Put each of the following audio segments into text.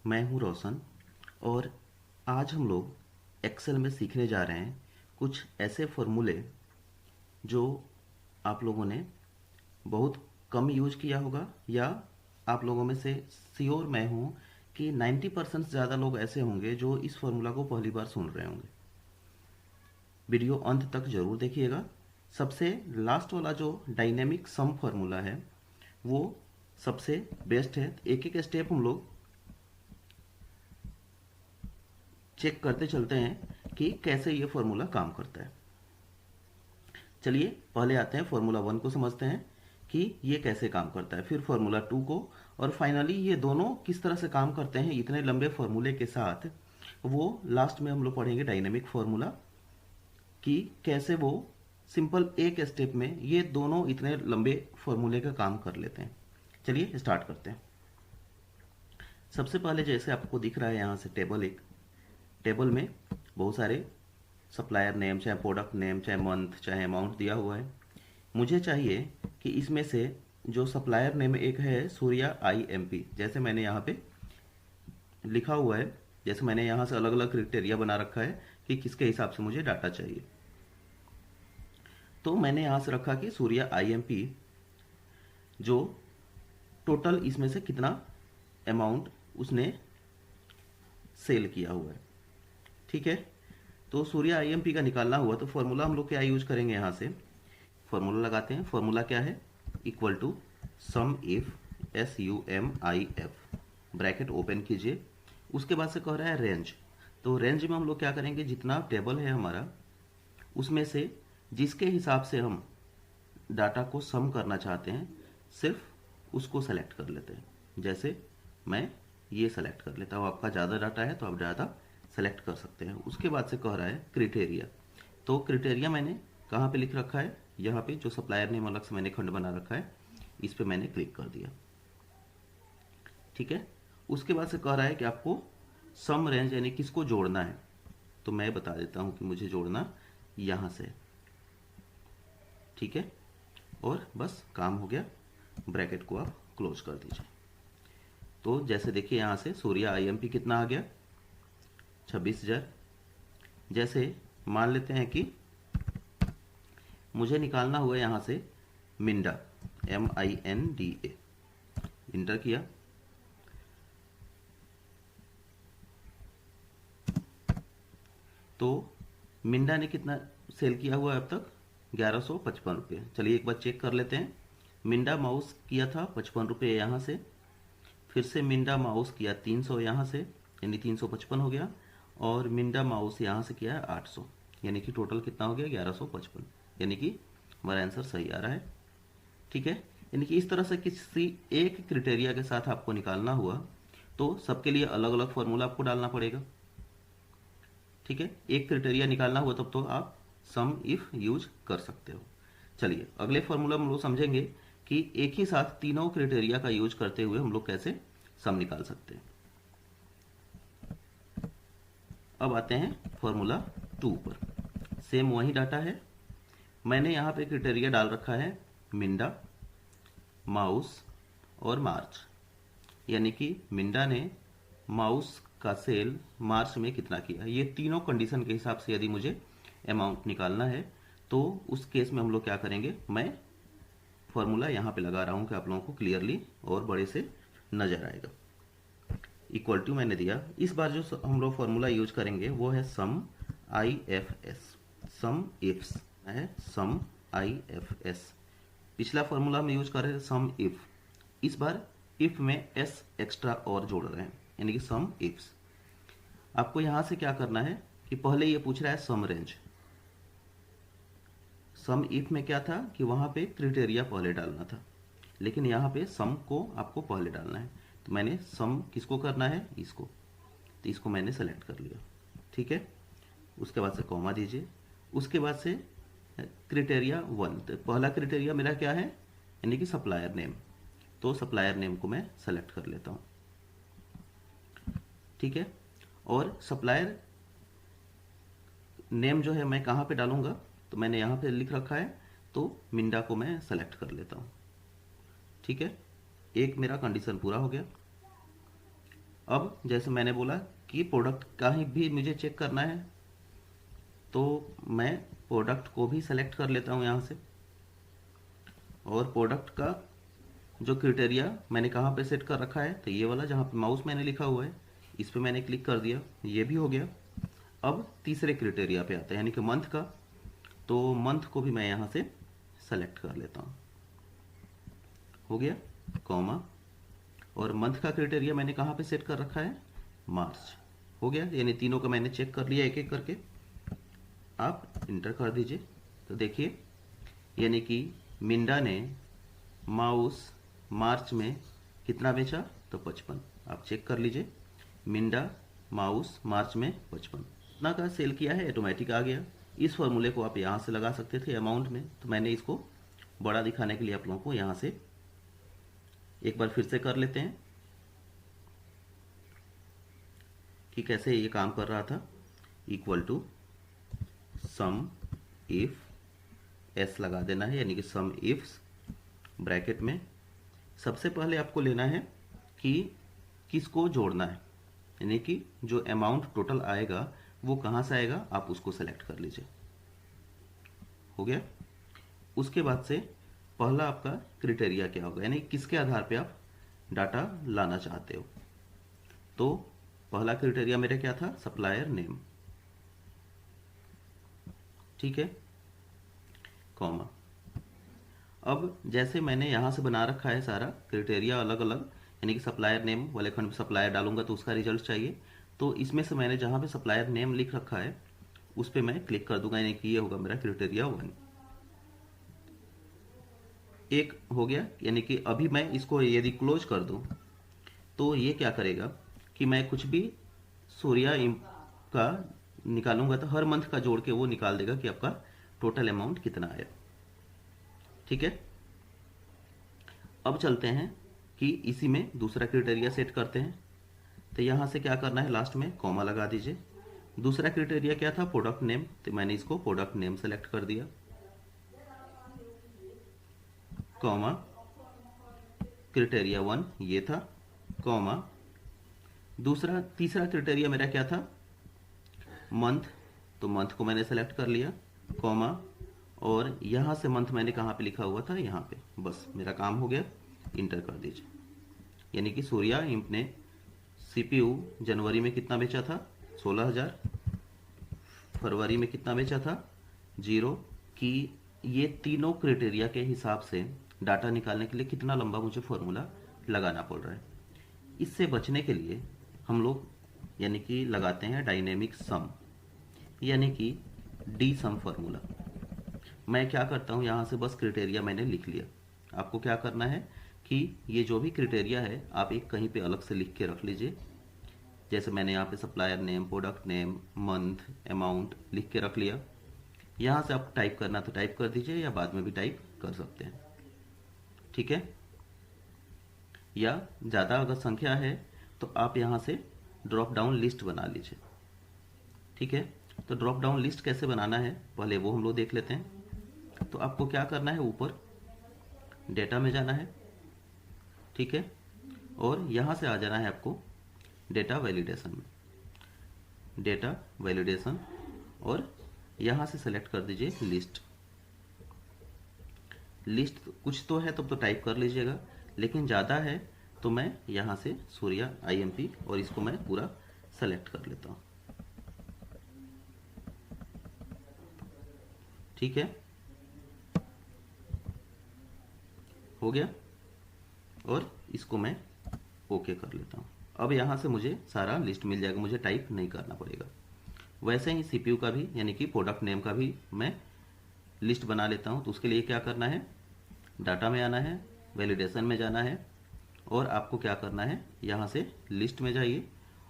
मैं हूं रोशन और आज हम लोग एक्सेल में सीखने जा रहे हैं कुछ ऐसे फॉर्मूले जो आप लोगों ने बहुत कम यूज किया होगा या आप लोगों में से श्योर मैं हूं कि 90% ज़्यादा लोग ऐसे होंगे जो इस फॉर्मूला को पहली बार सुन रहे होंगे। वीडियो अंत तक जरूर देखिएगा। सबसे लास्ट वाला जो डायनेमिक सम फॉर्मूला है वो सबसे बेस्ट है। एक एक स्टेप हम लोग चेक करते चलते हैं कि कैसे ये फॉर्मूला काम करता है। चलिए पहले आते हैं फार्मूला 1 को समझते हैं कि ये कैसे काम करता है, फिर फार्मूला 2 को, और फाइनली ये दोनों किस तरह से काम करते हैं इतने लंबे फार्मूले के साथ। वो लास्ट में हम लोग पढ़ेंगे डायनेमिक फार्मूला कि कैसे वो सिंपल एक स्टेप में ये दोनों इतने लंबे फार्मूले का काम कर लेते हैं। चलिए स्टार्ट करते हैं। सबसे पहले जैसे आपको दिख रहा है यहाँ से टेबल में बहुत सारे सप्लायर नेम, चाहे प्रोडक्ट नेम, चाहे मंथ, चाहे अमाउंट दिया हुआ है। मुझे चाहिए कि इसमें से जो सप्लायर नेम एक है सूर्या IMP, जैसे मैंने यहाँ पे लिखा हुआ है, जैसे मैंने यहाँ से अलग अलग क्राइटेरिया बना रखा है कि किसके हिसाब से मुझे डाटा चाहिए। तो मैंने यहाँ से रखा कि सूर्या IMP जो टोटल इसमें से कितना अमाउंट उसने सेल किया हुआ है, ठीक है। तो सूर्या IMP का निकालना हुआ तो फॉर्मूला हम लोग क्या यूज करेंगे, यहाँ से फॉर्मूला लगाते हैं। फॉर्मूला क्या है, equal to sum if SUMIF, bracket open कीजिए। उसके बाद से कह रहा है रेंज। तो रेंज में हम लोग क्या करेंगे, जितना टेबल है हमारा उसमें से जिसके हिसाब से हम डाटा को सम करना चाहते हैं सिर्फ उसको सेलेक्ट कर लेते हैं। जैसे मैं ये सेलेक्ट कर लेता हूँ, आपका ज़्यादा डाटा है तो आप ज़्यादा सेलेक्ट कर सकते हैं। उसके बाद से कह रहा है क्राइटेरिया। तो क्राइटेरिया मैंने कहाँ पे लिख रखा है, यहाँ पे जो सप्लायर नेम अलग से मैंने खंड बना रखा है इस पे मैंने क्लिक कर दिया, ठीक है। उसके बाद से कह रहा है कि आपको सम रेंज यानी किसको जोड़ना है। तो मैं बता देता हूँ कि मुझे जोड़ना यहाँ से, ठीक है। और बस काम हो गया, ब्रैकेट को आप क्लोज कर दीजिए। तो जैसे देखिए यहाँ से सूर्या IMP कितना आ गया, 26,000। जैसे मान लेते हैं कि मुझे निकालना हुआ यहाँ से मिंडा, MINDA, इंटर किया। तो मिंडा ने कितना सेल किया हुआ है अब तक, 1155 रुपये। चलिए एक बार चेक कर लेते हैं। मिंडा माउस किया था 55 रुपये यहाँ से, फिर से मिंडा माउस किया 300 यहाँ से, यानी 355 हो गया, और मिंडा माउस यहाँ से किया है 800, यानी कि टोटल कितना हो गया 1155, यानी कि हमारा आंसर सही आ रहा है, ठीक है। यानी कि इस तरह से किसी एक क्राइटेरिया के साथ आपको निकालना हुआ तो सबके लिए अलग अलग फॉर्मूला आपको डालना पड़ेगा, ठीक है। एक क्राइटेरिया निकालना हुआ तब तो आप सम इफ यूज कर सकते हो। चलिए अगले फॉर्मूला में हम लोग समझेंगे कि एक ही साथ तीनों क्राइटेरिया का यूज करते हुए हम लोग कैसे सम निकाल सकते हैं। अब आते हैं फॉर्मूला 2 पर। सेम वही डाटा है, मैंने यहाँ पे क्राइटेरिया डाल रखा है मिंडा, माउस और मार्च, यानी कि मिंडा ने माउस का सेल मार्च में कितना किया। ये तीनों कंडीशन के हिसाब से यदि मुझे अमाउंट निकालना है तो उस केस में हम लोग क्या करेंगे, मैं फॉर्मूला यहाँ पे लगा रहा हूँ कि आप लोगों को क्लियरली और बड़े से नजर आएगा। इक्वल टू मैंने दिया। इस बार जो हम लोग फॉर्मूला यूज करेंगे वो है सम IFS, सम इफ्स है, सम IFS। पिछला फॉर्मूला हम यूज कर रहे थे सम इफ, इस बार इफ में S एक्स्ट्रा और जोड़ रहे हैं, यानी कि सम इफ्स। आपको यहां से क्या करना है कि पहले ये पूछ रहा है सम रेंज। सम इफ में क्या था कि वहां पे क्राइटेरिया पहले डालना था, लेकिन यहाँ पे सम को आपको पहले डालना है। तो मैंने सम किसको करना है, इसको, तो इसको मैंने सेलेक्ट कर लिया, ठीक है। उसके बाद से कॉमा दीजिए। उसके बाद से क्राइटेरिया 1, तो पहला क्राइटेरिया मेरा क्या है, यानी कि सप्लायर नेम। तो सप्लायर नेम को मैं सेलेक्ट कर लेता हूँ, ठीक है। और सप्लायर नेम जो है मैं कहाँ पे डालूंगा, तो मैंने यहाँ पे लिख रखा है, तो मिंडा को मैं सेलेक्ट कर लेता हूँ, ठीक है। एक मेरा कंडीशन पूरा हो गया। अब जैसे मैंने बोला कि प्रोडक्ट का ही भी मुझे चेक करना है, तो मैं प्रोडक्ट को भी सेलेक्ट कर लेता हूँ यहाँ से। और प्रोडक्ट का जो क्राइटेरिया मैंने कहाँ पे सेट कर रखा है, तो ये वाला जहाँ पे माउस मैंने लिखा हुआ है इस पे मैंने क्लिक कर दिया, ये भी हो गया। अब तीसरे क्राइटेरिया पे आता है यानी कि मंथ का, तो मंथ को भी मैं यहाँ से सेलेक्ट कर लेता हूँ, हो गया, कॉमा। और मंथ का क्राइटेरिया मैंने कहाँ पे सेट कर रखा है, मार्च, हो गया। यानी तीनों का मैंने चेक कर लिया एक एक करके। आप इंटर कर दीजिए, तो देखिए यानी कि मिंडा ने माउस मार्च में कितना बेचा, तो 55। आप चेक कर लीजिए, मिंडा माउस मार्च में 55 इतना का सेल किया है, ऑटोमेटिक आ गया। इस फॉर्मूले को आप यहाँ से लगा सकते थे अमाउंट में, तो मैंने इसको बड़ा दिखाने के लिए आप लोगों को यहाँ से एक बार फिर से कर लेते हैं कि कैसे ये काम कर रहा था। Equal to sum if, S लगा देना है, यानी कि सम इफ्स ब्रैकेट में सबसे पहले आपको लेना है कि किसको जोड़ना है, यानी कि जो अमाउंट टोटल आएगा वो कहाँ से आएगा, आप उसको सेलेक्ट कर लीजिए, हो गया। उसके बाद से पहला आपका क्राइटेरिया क्या होगा, यानी किसके आधार पे आप डाटा लाना चाहते हो। तो पहला क्राइटेरिया मेरा क्या था, सप्लायर नेम, ठीक है, कॉमा। अब जैसे मैंने यहाँ से बना रखा है सारा क्राइटेरिया अलग अलग, यानी कि सप्लायर नेम वाले खंड में सप्लायर डालूंगा तो उसका रिजल्ट चाहिए, तो इसमें से मैंने जहाँ पे सप्लायर नेम लिख रखा है उस पर मैं क्लिक कर दूंगा, यानी कि ये होगा मेरा क्राइटेरिया 1, एक हो गया। यानी कि अभी मैं इसको यदि क्लोज कर दूं तो ये क्या करेगा कि मैं कुछ भी सूर्या इंप का निकालूंगा तो हर मंथ का जोड़ के वो निकाल देगा कि आपका टोटल अमाउंट कितना आया, ठीक है। अब चलते हैं कि इसी में दूसरा क्राइटेरिया सेट करते हैं, तो यहाँ से क्या करना है, लास्ट में कॉमा लगा दीजिए। दूसरा क्राइटेरिया क्या था, प्रोडक्ट नेम, तो मैंने इसको प्रोडक्ट नेम सेलेक्ट कर दिया, कॉमा। क्राइटेरिया 1 ये था, कॉमा। तीसरा क्राइटेरिया मेरा क्या था, मंथ, तो मंथ को मैंने सेलेक्ट कर लिया, कॉमा। और यहाँ से मंथ मैंने कहाँ पे लिखा हुआ था, यहाँ पे, बस मेरा काम हो गया, इंटर कर दीजिए। यानी कि सूर्या इंप ने सीपीयू जनवरी में कितना बेचा था, 16,000, फरवरी में कितना बेचा था, 0, कि ये तीनों क्राइटेरिया के हिसाब से डाटा निकालने के लिए कितना लंबा मुझे फॉर्मूला लगाना पड़ रहा है। इससे बचने के लिए हम लोग यानी कि लगाते हैं डायनेमिक सम, यानी कि डी सम फॉर्मूला। मैं क्या करता हूँ, यहाँ से बस क्राइटेरिया मैंने लिख लिया, आपको क्या करना है कि ये जो भी क्राइटेरिया है आप एक कहीं पे अलग से लिख के रख लीजिए। जैसे मैंने यहाँ पे supplier name, product name, month, amount लिख के रख लिया। यहाँ से आप टाइप करना तो टाइप कर दीजिए या बाद में भी टाइप कर सकते हैं, ठीक है। या ज़्यादा अगर संख्या है तो आप यहाँ से ड्रॉप डाउन लिस्ट बना लीजिए, ठीक है। तो ड्रॉप डाउन लिस्ट कैसे बनाना है पहले वो हम लोग देख लेते हैं। तो आपको क्या करना है, ऊपर डेटा में जाना है, ठीक है, और यहाँ से आ जाना है आपको डेटा वैलिडेशन में, डेटा वैलिडेशन, और यहाँ से सेलेक्ट कर दीजिए लिस्ट। लिस्ट कुछ तो है तब तो टाइप कर लीजिएगा, लेकिन ज़्यादा है तो मैं यहाँ से सूर्या IMP और इसको मैं पूरा सेलेक्ट कर लेता हूँ, ठीक है, हो गया। और इसको मैं ओके कर लेता हूँ। अब यहाँ से मुझे सारा लिस्ट मिल जाएगा, मुझे टाइप नहीं करना पड़ेगा। वैसे ही CPU का भी यानी कि प्रोडक्ट नेम का भी मैं लिस्ट बना लेता हूँ। तो उसके लिए क्या करना है, डाटा में आना है, वैलिडेशन में जाना है, और आपको क्या करना है, यहाँ से लिस्ट में जाइए,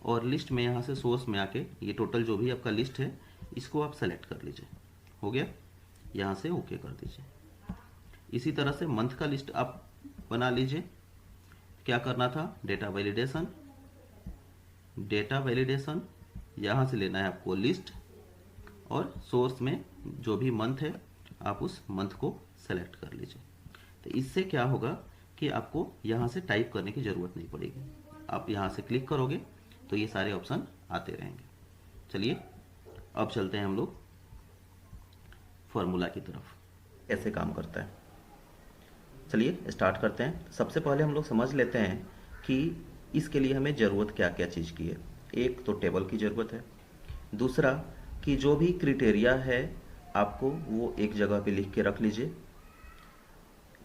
और लिस्ट में यहाँ से सोर्स में आके ये टोटल जो भी आपका लिस्ट है इसको आप सेलेक्ट कर लीजिए, हो गया। यहाँ से ओके कर दीजिए। इसी तरह से मंथ का लिस्ट आप बना लीजिए। क्या करना था, डेटा वैलिडेशन, डेटा वैलिडेशन, यहाँ से लेना है आपको लिस्ट, और सोर्स में जो भी मंथ है आप उस मंथ को सेलेक्ट कर लीजिए। तो इससे क्या होगा कि आपको यहाँ से टाइप करने की ज़रूरत नहीं पड़ेगी। आप यहाँ से क्लिक करोगे तो ये सारे ऑप्शन आते रहेंगे। चलिए अब चलते हैं हम लोग फॉर्मूला की तरफ, कैसे काम करता है। चलिए स्टार्ट करते हैं। सबसे पहले हम लोग समझ लेते हैं कि इसके लिए हमें ज़रूरत क्या क्या चीज़ की है। एक तो टेबल की ज़रूरत है, दूसरा कि जो भी क्राइटेरिया है आपको वो एक जगह पे लिख के रख लीजिए।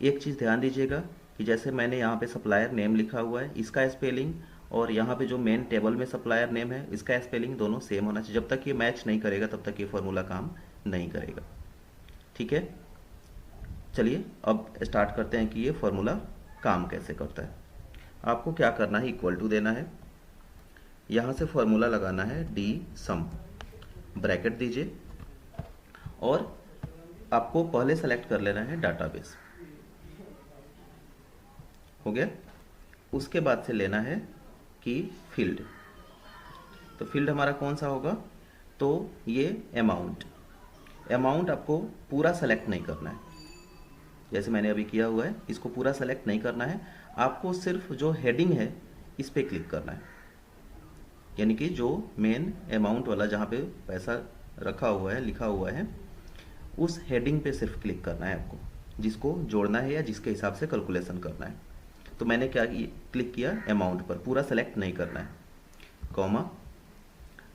एक चीज़ ध्यान दीजिएगा कि जैसे मैंने यहाँ पे सप्लायर नेम लिखा हुआ है, इसका स्पेलिंग और यहाँ पे जो मेन टेबल में सप्लायर नेम है इसका स्पेलिंग दोनों सेम होना चाहिए। जब तक ये मैच नहीं करेगा तब तक ये फॉर्मूला काम नहीं करेगा। ठीक है, चलिए अब स्टार्ट करते हैं कि ये फॉर्मूला काम कैसे करता है। आपको क्या करना है, इक्वल टू देना है, यहाँ से फॉर्मूला लगाना है डी सम, ब्रैकेट दीजिए और आपको पहले सेलेक्ट कर लेना है डाटाबेस। हो गया। उसके बाद से लेना है कि फील्ड, तो फील्ड हमारा कौन सा होगा, तो ये अमाउंट। अमाउंट आपको पूरा सेलेक्ट नहीं करना है, जैसे मैंने अभी किया हुआ है, इसको पूरा सेलेक्ट नहीं करना है। आपको सिर्फ जो हेडिंग है इस पे क्लिक करना है, यानी कि जो मेन अमाउंट वाला जहाँ पे पैसा रखा हुआ है, लिखा हुआ है, उस हेडिंग पे सिर्फ क्लिक करना है आपको, जिसको जोड़ना है या जिसके हिसाब से कैलकुलेशन करना है। तो मैंने क्या क्लिक किया, अमाउंट पर, पूरा सेलेक्ट नहीं करना है, कॉमा।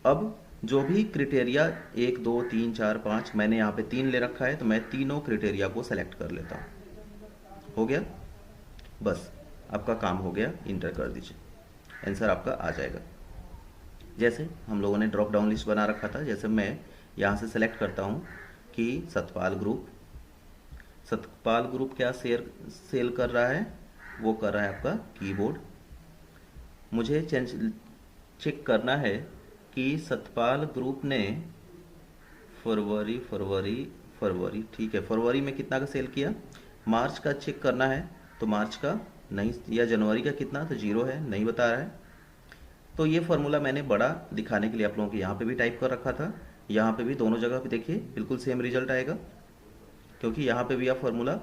अब जो भी क्राइटेरिया 1 2 3 4 5, मैंने यहाँ पे 3 ले रखा है, तो मैं तीनों क्राइटेरिया को सेलेक्ट कर लेता हूँ। हो गया, बस आपका काम हो गया। इंटर कर दीजिए, आंसर आपका आ जाएगा। जैसे हम लोगों ने ड्रॉप डाउन लिस्ट बना रखा था, जैसे मैं यहाँ से सेलेक्ट करता हूँ कि सतपाल ग्रुप क्या सेल कर रहा है, वो कर रहा है आपका कीबोर्ड। मुझे चेक करना है कि सतपाल ग्रुप ने फरवरी, ठीक है, फरवरी में कितना का सेल किया। मार्च का चेक करना है तो मार्च का नहीं, या जनवरी का कितना, तो 0 है, नहीं बता रहा है। तो ये फार्मूला मैंने बड़ा दिखाने के लिए आप लोगों को यहाँ पे भी टाइप कर रखा था, यहाँ पे भी, दोनों जगह पे देखिए बिल्कुल सेम रिजल्ट आएगा, क्योंकि यहाँ पे भी आप फार्मूला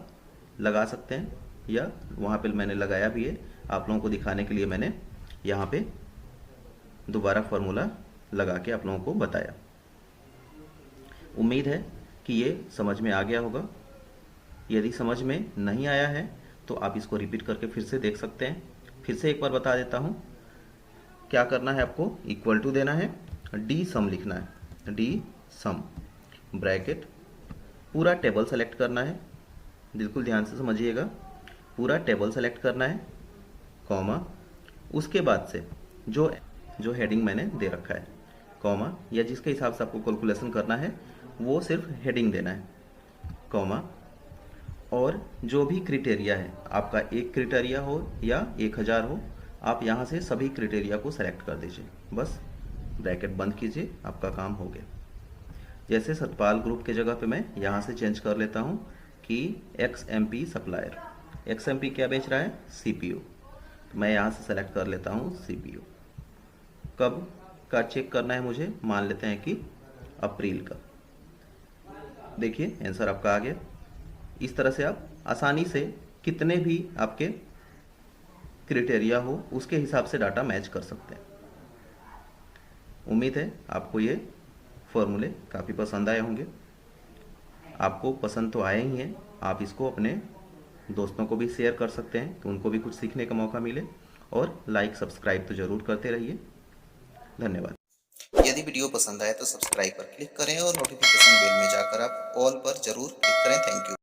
लगा सकते हैं, या वहाँ पे मैंने लगाया भी है। आप लोगों को दिखाने के लिए मैंने यहाँ पे दोबारा फार्मूला लगा के आप लोगों को बताया। उम्मीद है कि ये समझ में आ गया होगा। यदि समझ में नहीं आया है तो आप इसको रिपीट करके फिर से देख सकते हैं। फिर से एक बार बता देता हूँ, क्या करना है आपको, इक्वल टू देना है, डी सम लिखना है, डी सम, ब्रैकेट, पूरा टेबल सेलेक्ट करना है, बिल्कुल ध्यान से समझिएगा, पूरा टेबल सेलेक्ट करना है, कॉमा। उसके बाद से जो हेडिंग मैंने दे रखा है, कॉमा, या जिसके हिसाब से आपको कैलकुलेशन करना है वो सिर्फ हेडिंग देना है, कॉमा। और जो भी क्राइटेरिया है, आपका एक क्राइटेरिया हो या 1000 हो, आप यहाँ से सभी क्राइटेरिया को सेलेक्ट कर दीजिए, बस ब्रैकेट बंद कीजिए, आपका काम हो गया। जैसे सतपाल ग्रुप के जगह पे मैं यहाँ से चेंज कर लेता हूँ कि XMP सप्लायर, XMP क्या बेच रहा है, CPU, तो मैं यहाँ से सेलेक्ट कर लेता हूँ CPU। कब का चेक करना है मुझे, मान लेते हैं कि अप्रैल का। देखिए आंसर आपका आ गया। इस तरह से आप आसानी से कितने भी आपके क्राइटेरिया हो उसके हिसाब से डाटा मैच कर सकते हैं। उम्मीद है आपको ये फॉर्मूले काफ़ी पसंद आए होंगे। आपको पसंद तो आए ही हैं, आप इसको अपने दोस्तों को भी शेयर कर सकते हैं कि उनको भी कुछ सीखने का मौका मिले, और लाइक सब्सक्राइब तो ज़रूर करते रहिए। धन्यवाद। यदि वीडियो पसंद आए तो सब्सक्राइब पर क्लिक करें और नोटिफिकेशन बेल में जाकर आप ऑल पर जरूर क्लिक करें। Thank you.